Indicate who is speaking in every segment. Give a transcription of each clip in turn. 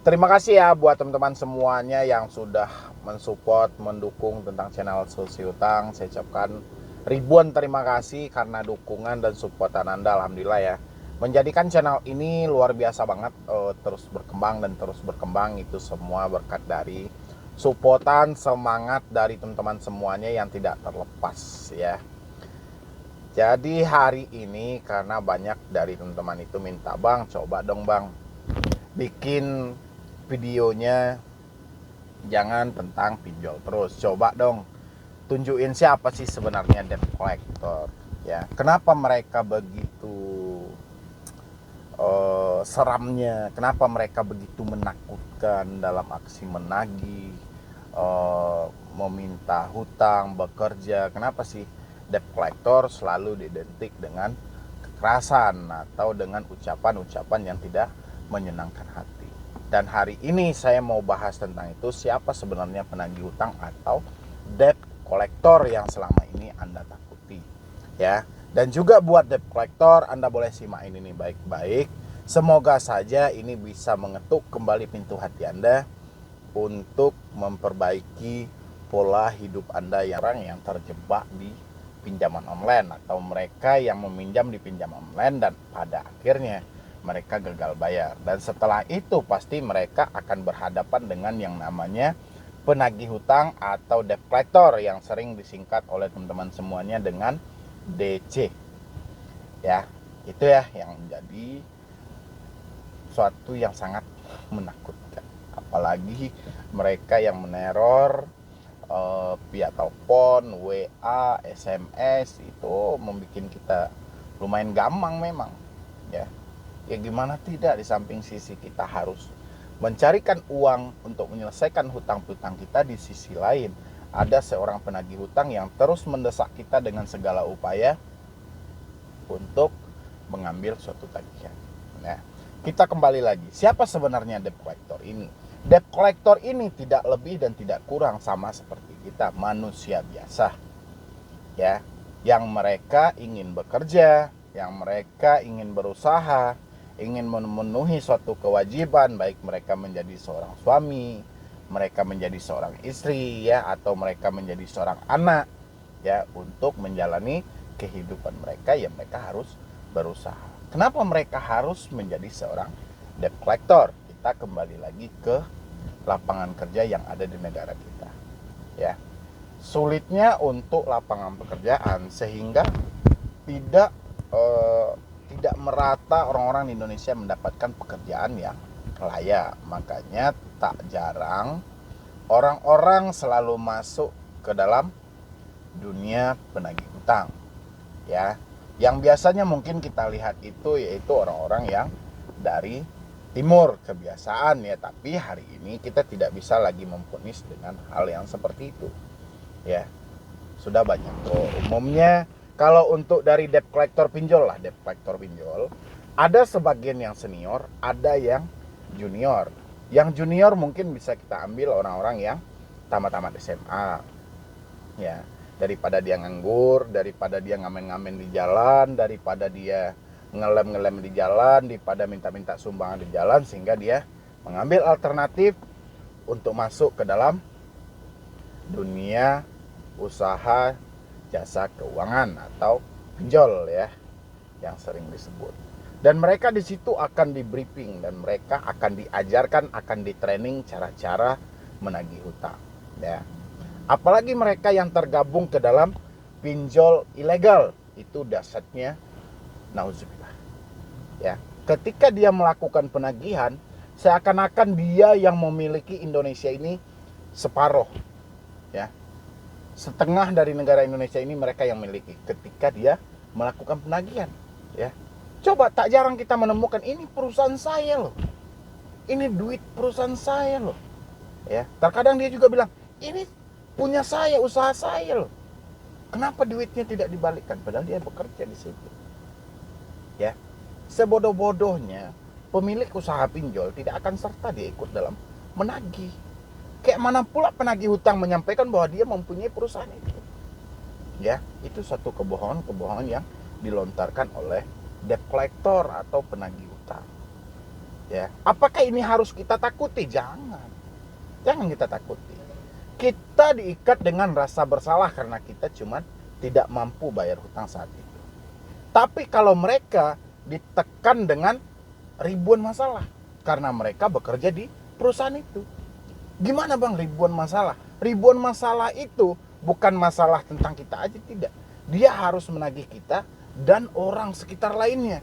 Speaker 1: Terima kasih ya buat teman-teman semuanya yang sudah mensupport, mendukung tentang channel Solusi Hutang. Saya ucapkan ribuan terima kasih karena dukungan dan supportan Anda, alhamdulillah ya. Menjadikan channel ini luar biasa banget, terus berkembang dan terus berkembang. Itu semua berkat dari supportan, semangat dari teman-teman semuanya yang tidak terlepas ya. Jadi hari ini karena banyak dari teman-teman itu minta, "Bang, coba dong Bang, bikin videonya jangan tentang pinjol terus. Coba dong tunjukin siapa sih sebenarnya debt collector ya. Kenapa mereka begitu seramnya, kenapa mereka begitu menakutkan dalam aksi menagih, meminta hutang, bekerja. Kenapa sih debt collector selalu identik dengan kekerasan atau dengan ucapan-ucapan yang tidak menyenangkan hati. Dan hari ini saya mau bahas tentang itu, siapa sebenarnya penagih hutang atau debt collector yang selama ini Anda takuti ya. Dan juga buat debt collector, Anda boleh simak ini nih baik-baik. Semoga saja ini bisa mengetuk kembali pintu hati Anda untuk memperbaiki pola hidup Anda yang terjebak di pinjaman online, atau mereka yang meminjam di pinjaman online dan pada akhirnya mereka gagal bayar. Dan setelah itu pasti mereka akan berhadapan dengan yang namanya penagih hutang atau debt collector yang sering disingkat oleh teman-teman semuanya dengan DC. Ya, itu ya yang menjadi suatu yang sangat menakutkan. Apalagi mereka yang meneror via telepon, WA, SMS, itu membuat kita lumayan gampang memang ya. Ya gimana tidak, di samping sisi kita harus mencarikan uang untuk menyelesaikan hutang-hutang kita, di sisi lain ada seorang penagih hutang yang terus mendesak kita dengan segala upaya untuk mengambil suatu tagihan. Nah, kita kembali lagi, siapa sebenarnya debt collector ini? Debt collector ini tidak lebih dan tidak kurang sama seperti kita, manusia biasa ya, yang mereka ingin bekerja, yang mereka ingin berusaha, ingin memenuhi suatu kewajiban, baik mereka menjadi seorang suami, mereka menjadi seorang istri ya, atau mereka menjadi seorang anak ya, untuk menjalani kehidupan mereka ya mereka harus berusaha. Kenapa mereka harus menjadi seorang debt collector? Kita kembali lagi ke lapangan kerja yang ada di negara kita ya. Sulitnya untuk lapangan pekerjaan sehingga tidak tidak merata orang-orang di Indonesia mendapatkan pekerjaan yang layak. Makanya tak jarang orang-orang selalu masuk ke dalam dunia penagih hutang ya. Yang biasanya mungkin kita lihat itu yaitu orang-orang yang dari timur kebiasaan ya, tapi hari ini kita tidak bisa lagi memvonis dengan hal yang seperti itu ya. Sudah banyak tuh umumnya. Kalau untuk dari debt collector pinjol lah, debt collector pinjol ada sebagian yang senior, ada yang junior. Yang junior mungkin bisa kita ambil orang-orang yang tamat-tamat SMA ya, daripada dia nganggur, daripada dia ngamen-ngamen di jalan, daripada dia ngelem-ngelem di jalan, daripada minta-minta sumbangan di jalan, sehingga dia mengambil alternatif untuk masuk ke dalam dunia usaha jasa keuangan atau pinjol ya, yang sering disebut. Dan mereka di situ akan di briefing dan mereka akan diajarkan, akan di training cara-cara menagih hutang ya. Apalagi mereka yang tergabung ke dalam pinjol ilegal, itu dahsyatnya nauzubillah ya. Ketika dia melakukan penagihan, seakan-akan dia yang memiliki Indonesia ini separuh ya. Setengah dari negara Indonesia ini mereka yang miliki ketika dia melakukan penagihan ya. Coba tak jarang kita menemukan, ini perusahaan saya loh, ini duit perusahaan saya loh ya. Terkadang dia juga bilang, ini punya saya, usaha saya loh, kenapa duitnya tidak dibalikkan, padahal dia bekerja di situ ya. Sebodoh-bodohnya pemilik usaha pinjol tidak akan serta dia ikut dalam menagih. Kayak mana pula penagih hutang menyampaikan bahwa dia mempunyai perusahaan itu ya. Itu satu kebohongan yang dilontarkan oleh debt collector atau penagih hutang Ya, apakah ini harus kita takuti? Jangan. Jangan kita takuti. Kita diikat dengan rasa bersalah karena kita cuma tidak mampu bayar hutang saat itu. Tapi kalau mereka ditekan dengan ribuan masalah karena mereka bekerja di perusahaan itu. Gimana bang ribuan masalah? Ribuan masalah itu bukan masalah tentang kita aja, tidak. Dia harus menagih kita dan orang sekitar lainnya.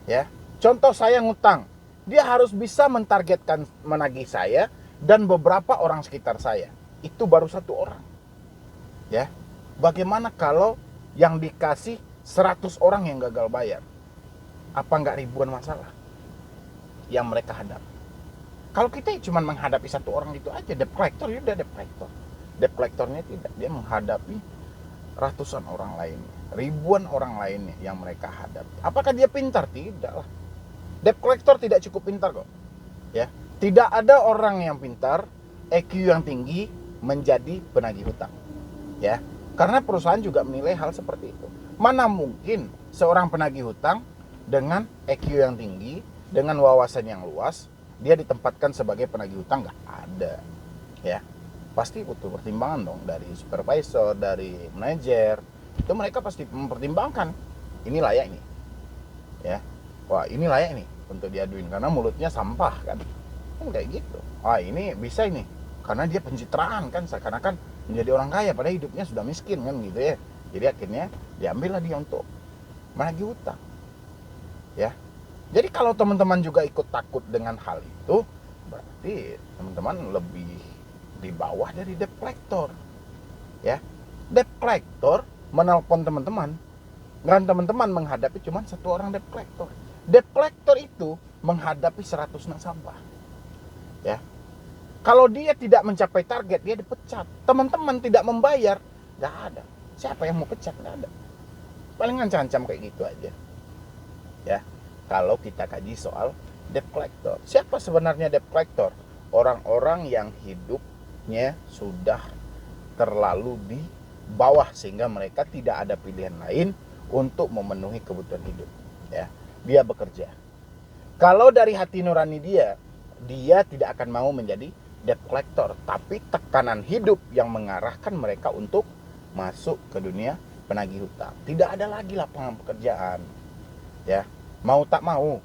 Speaker 1: Ya, contoh saya ngutang, dia harus bisa mentargetkan menagih saya dan beberapa orang sekitar saya. Itu baru satu orang. Ya, bagaimana kalau yang dikasih 100 orang yang gagal bayar? Apa nggak ribuan masalah yang mereka hadapi? Kalau kita cuma menghadapi satu orang itu aja, debt collector ya udah debt collector. Debt collectornya tidak, dia menghadapi ratusan orang lainnya, ribuan orang lainnya yang mereka hadapi. Apakah dia pintar? Tidak lah. Debt collector tidak cukup pintar kok. Ya, tidak ada orang yang pintar, EQ yang tinggi menjadi penagih hutang. Ya, karena perusahaan juga menilai hal seperti itu. Mana mungkin seorang penagih hutang dengan EQ yang tinggi, dengan wawasan yang luas, dia ditempatkan sebagai penagih hutang? Nggak ada. Ya, pasti butuh pertimbangan dong dari supervisor, dari manajer. Itu mereka pasti mempertimbangkan ini layak ini. Ya, wah ini layak nih untuk diaduin karena mulutnya sampah kan kayak gitu. Wah ini bisa ini karena dia pencitraan kan, seakan-akan menjadi orang kaya padahal hidupnya sudah miskin kan gitu ya. Jadi akhirnya diambillah dia untuk menagih hutang. Ya, jadi kalau teman-teman juga ikut takut dengan hal itu, berarti teman-teman lebih di bawah dari debt collector. Ya, debt collector menelpon teman-teman, dan teman-teman menghadapi cuma satu orang debt collector. Debt collector itu menghadapi 100 nasabah. Ya, kalau dia tidak mencapai target, dia dipecat. Teman-teman tidak membayar, nggak ada. Siapa yang mau pecat? Nggak ada. Paling ancam-ancam kayak gitu aja. Ya, kalau kita kaji soal debt collector. Siapa sebenarnya debt collector? Orang-orang yang hidupnya sudah terlalu di bawah sehingga mereka tidak ada pilihan lain untuk memenuhi kebutuhan hidup. Ya, dia bekerja. Kalau dari hati nurani dia tidak akan mau menjadi debt collector, tapi tekanan hidup yang mengarahkan mereka untuk masuk ke dunia penagih hutang. Tidak ada lagi lapangan pekerjaan. Ya, mau tak mau,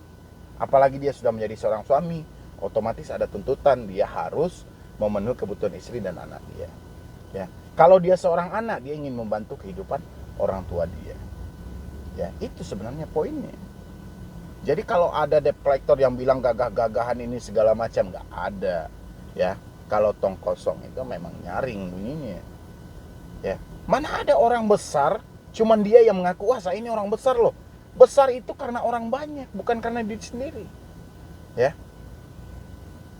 Speaker 1: apalagi dia sudah menjadi seorang suami, otomatis ada tuntutan dia harus memenuhi kebutuhan istri dan anak dia. Ya, kalau dia seorang anak, dia ingin membantu kehidupan orang tua dia. Ya, itu sebenarnya poinnya. Jadi kalau ada debt collector yang bilang gagah-gagahan ini segala macam, nggak ada. Ya, kalau tong kosong itu memang nyaring bunyinya. Ya, mana ada orang besar, cuman dia yang mengaku, wah saya ini orang besar loh. Besar itu karena orang banyak, bukan karena diri sendiri. Ya,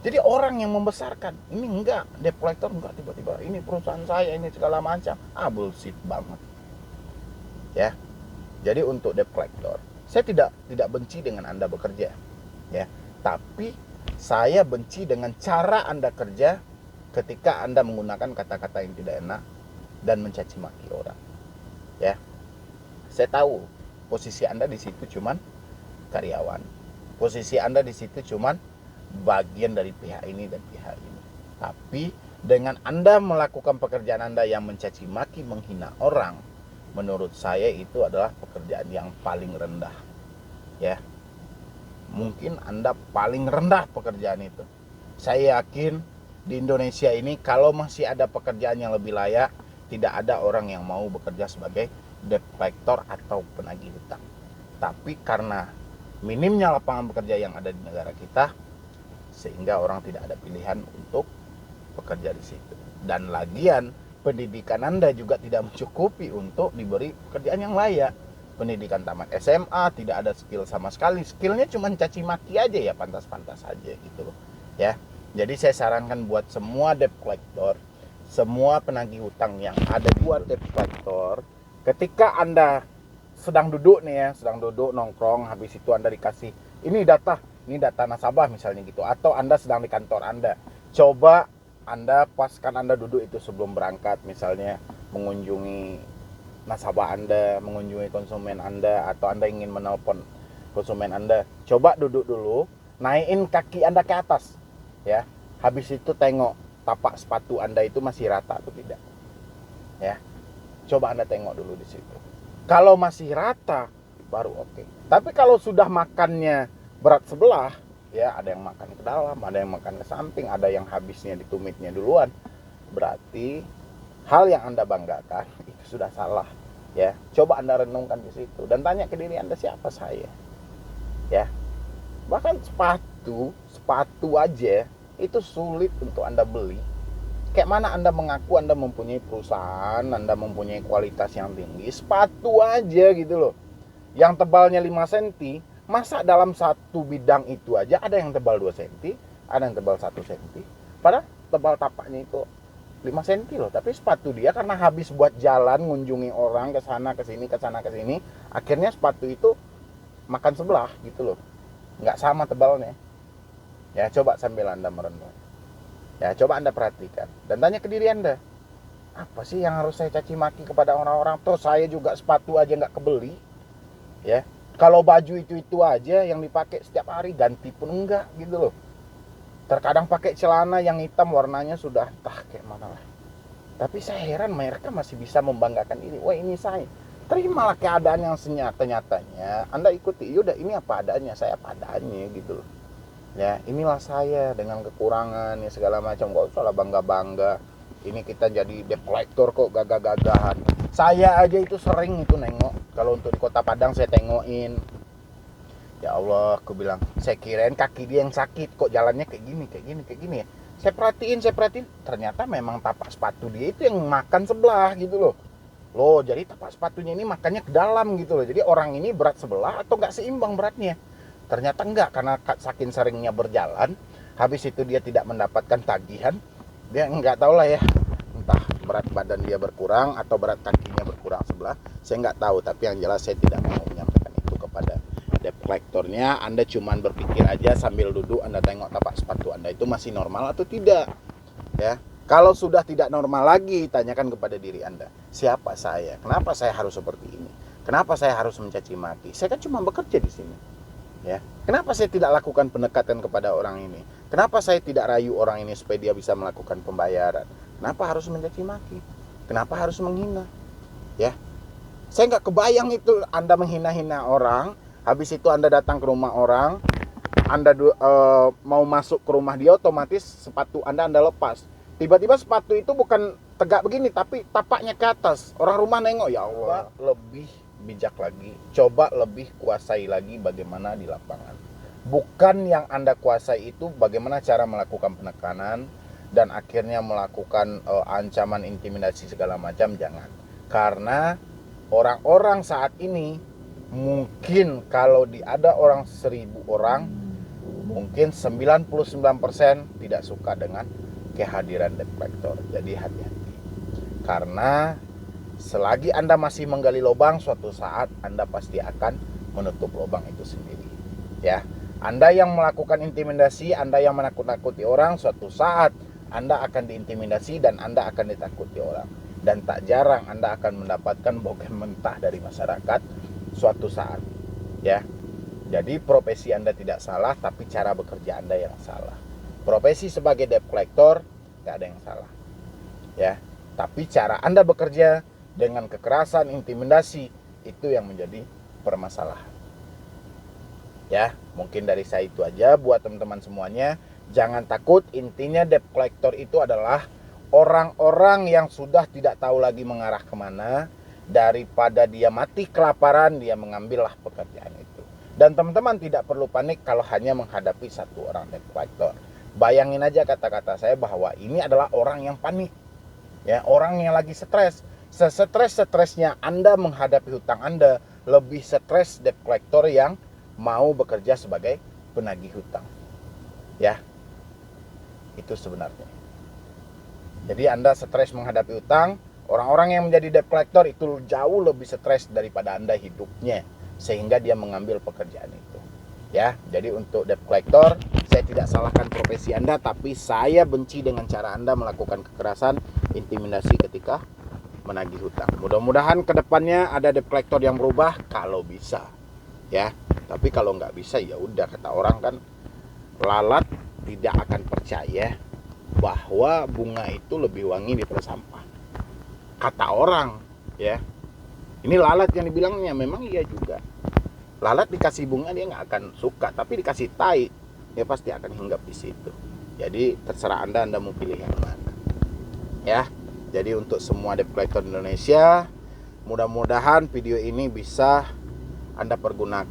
Speaker 1: jadi orang yang membesarkan. Ini enggak, debt collector enggak tiba-tiba ini perusahaan saya ini segala macam. Bullshit banget. Ya, jadi untuk debt collector, saya tidak benci dengan Anda bekerja, ya. Tapi saya benci dengan cara Anda kerja ketika Anda menggunakan kata-kata yang tidak enak dan mencaci maki orang. Ya. Saya tahu posisi Anda di situ cuman karyawan. Posisi Anda di situ cuman bagian dari pihak ini dan pihak ini. Tapi dengan Anda melakukan pekerjaan Anda yang mencaci maki, menghina orang, menurut saya itu adalah pekerjaan yang paling rendah. Ya, mungkin Anda paling rendah pekerjaan itu. Saya yakin di Indonesia ini kalau masih ada pekerjaan yang lebih layak, tidak ada orang yang mau bekerja sebagai debt collector atau penagih hutang. Tapi karena minimnya lapangan pekerja yang ada di negara kita, sehingga orang tidak ada pilihan untuk bekerja di situ. Dan lagian pendidikan Anda juga tidak mencukupi untuk diberi pekerjaan yang layak. Pendidikan tamat SMA, tidak ada skill sama sekali. Skillnya cuma caci maki aja ya, pantas-pantas aja gitu loh. Ya, jadi saya sarankan buat semua debt collector, semua penagih hutang yang ada buat debt collector, ketika Anda sedang duduk nih ya, sedang duduk nongkrong, habis itu Anda dikasih ini data nasabah misalnya gitu, atau Anda sedang di kantor Anda, coba Anda paskan Anda duduk itu sebelum berangkat, misalnya mengunjungi nasabah Anda, mengunjungi konsumen Anda, atau Anda ingin menelpon konsumen Anda, coba duduk dulu naikin kaki Anda ke atas, ya. Habis itu tengok tapak sepatu Anda itu masih rata atau tidak, ya. Coba Anda tengok dulu di situ. Kalau masih rata, baru oke. Tapi kalau sudah makannya berat sebelah, ya, ada yang makan ke dalam, ada yang makan ke samping, ada yang habisnya di tumitnya duluan, berarti hal yang Anda banggakan itu sudah salah, ya. Coba Anda renungkan di situ dan tanya ke diri Anda, siapa saya, ya. Bahkan sepatu aja itu sulit untuk Anda beli. Kayak mana Anda mengaku Anda mempunyai perusahaan, Anda mempunyai kualitas yang tinggi, sepatu aja gitu loh, yang tebalnya 5 cm, masa dalam satu bidang itu aja ada yang tebal 2 cm, ada yang tebal 1 cm, padahal tebal tapaknya itu 5 cm loh. Tapi sepatu dia karena habis buat jalan, ngunjungi orang ke sana ke sini, akhirnya sepatu itu makan sebelah gitu loh, nggak sama tebalnya. Ya, coba sambil Anda merenung, ya, coba Anda perhatikan dan tanya ke diri Anda, apa sih yang harus saya caci maki kepada orang-orang? Toh saya juga sepatu aja nggak kebeli, ya. Kalau baju itu aja yang dipakai setiap hari, ganti pun enggak gitu loh. Terkadang pakai celana yang hitam warnanya sudah entah kayak mana lah. Tapi saya heran mereka masih bisa membanggakan diri. Wah, ini saya. Terimalah keadaan yang senyata-nyatanya. Anda ikuti, yaudah ini apa adanya, saya apa adanya gitu loh. Ya, inilah saya dengan kekurangan ya segala macam. Gak usah lah bangga-bangga. Ini kita jadi debt collector kok gagah-gagahan. Saya aja itu sering itu nengok. Kalau untuk di Kota Padang saya tengokin. Ya Allah, aku bilang, saya kirain kaki dia yang sakit, kok jalannya kayak gini ya. Saya perhatiin, ternyata memang tapak sepatu dia itu yang makan sebelah gitu loh. Loh, jadi tapak sepatunya ini makannya ke dalam gitu loh. Jadi orang ini berat sebelah atau nggak seimbang beratnya. Ternyata enggak, karena saking seringnya berjalan, habis itu dia tidak mendapatkan tagihan, dia enggak tahu lah ya, entah berat badan dia berkurang atau berat kakinya berkurang sebelah, saya enggak tahu. Tapi yang jelas saya tidak mau menyampaikan itu kepada debt collectornya. Anda cuman berpikir aja sambil duduk, Anda tengok tapak sepatu Anda itu masih normal atau tidak, ya. Kalau sudah tidak normal lagi, tanyakan kepada diri Anda, siapa saya? Kenapa saya harus seperti ini? Kenapa saya harus mencaci maki? Saya kan cuma bekerja di sini. Ya, kenapa saya tidak lakukan pendekatan kepada orang ini? Kenapa saya tidak rayu orang ini supaya dia bisa melakukan pembayaran? Kenapa harus mencaci maki? Kenapa harus menghina? Ya, saya nggak kebayang itu Anda menghina-hina orang, habis itu Anda datang ke rumah orang, Anda mau masuk ke rumah dia, otomatis sepatu Anda lepas. Tiba-tiba sepatu itu bukan tegak begini, tapi tapaknya ke atas. Orang rumah nengok, ya Allah, lebih bijak lagi, coba lebih kuasai lagi bagaimana di lapangan. Bukan yang Anda kuasai itu bagaimana cara melakukan penekanan dan akhirnya melakukan ancaman, intimidasi segala macam, jangan. Karena orang-orang saat ini mungkin kalau ada orang 1000 orang, mungkin 99% tidak suka dengan kehadiran debt collector. Jadi hati-hati. Karena selagi Anda masih menggali lubang, suatu saat Anda pasti akan menutup lubang itu sendiri. Ya, Anda yang melakukan intimidasi, Anda yang menakut-nakuti orang, suatu saat Anda akan diintimidasi dan Anda akan ditakuti orang. Dan tak jarang Anda akan mendapatkan bogem mentah dari masyarakat suatu saat. Ya, jadi profesi Anda tidak salah, tapi cara bekerja Anda yang salah. Profesi sebagai debt collector tidak ada yang salah. Ya, tapi cara Anda bekerja dengan kekerasan, intimidasi, itu yang menjadi permasalahan. Ya, mungkin dari saya itu aja buat teman-teman semuanya. Jangan takut, intinya debt collector itu adalah orang-orang yang sudah tidak tahu lagi mengarah kemana. Daripada dia mati kelaparan, dia mengambillah pekerjaan itu. Dan teman-teman tidak perlu panik kalau hanya menghadapi satu orang debt collector. Bayangin aja kata-kata saya bahwa ini adalah orang yang panik. Ya, orang yang lagi stres. Sestres-stresnya Anda menghadapi hutang Anda, lebih stres debt collector yang mau bekerja sebagai penagih hutang. Ya, itu sebenarnya. Jadi Anda stres menghadapi hutang, orang-orang yang menjadi debt collector itu jauh lebih stres daripada Anda hidupnya, sehingga dia mengambil pekerjaan itu. Ya, jadi untuk debt collector, saya tidak salahkan profesi Anda, tapi saya benci dengan cara Anda melakukan kekerasan, intimidasi ketika menagih hutang. Mudah-mudahan kedepannya ada debt collector yang berubah kalau bisa, ya. Tapi kalau nggak bisa, ya udah, kata orang kan, lalat tidak akan percaya bahwa bunga itu lebih wangi daripada sampah. Kata orang, ya. Ini lalat yang dibilangnya, memang iya juga. Lalat dikasih bunga dia nggak akan suka, tapi dikasih tai dia pasti akan hinggap di situ. Jadi terserah Anda mau pilih yang mana. Ya. Jadi untuk semua debt collector Indonesia, mudah-mudahan video ini bisa Anda pergunakan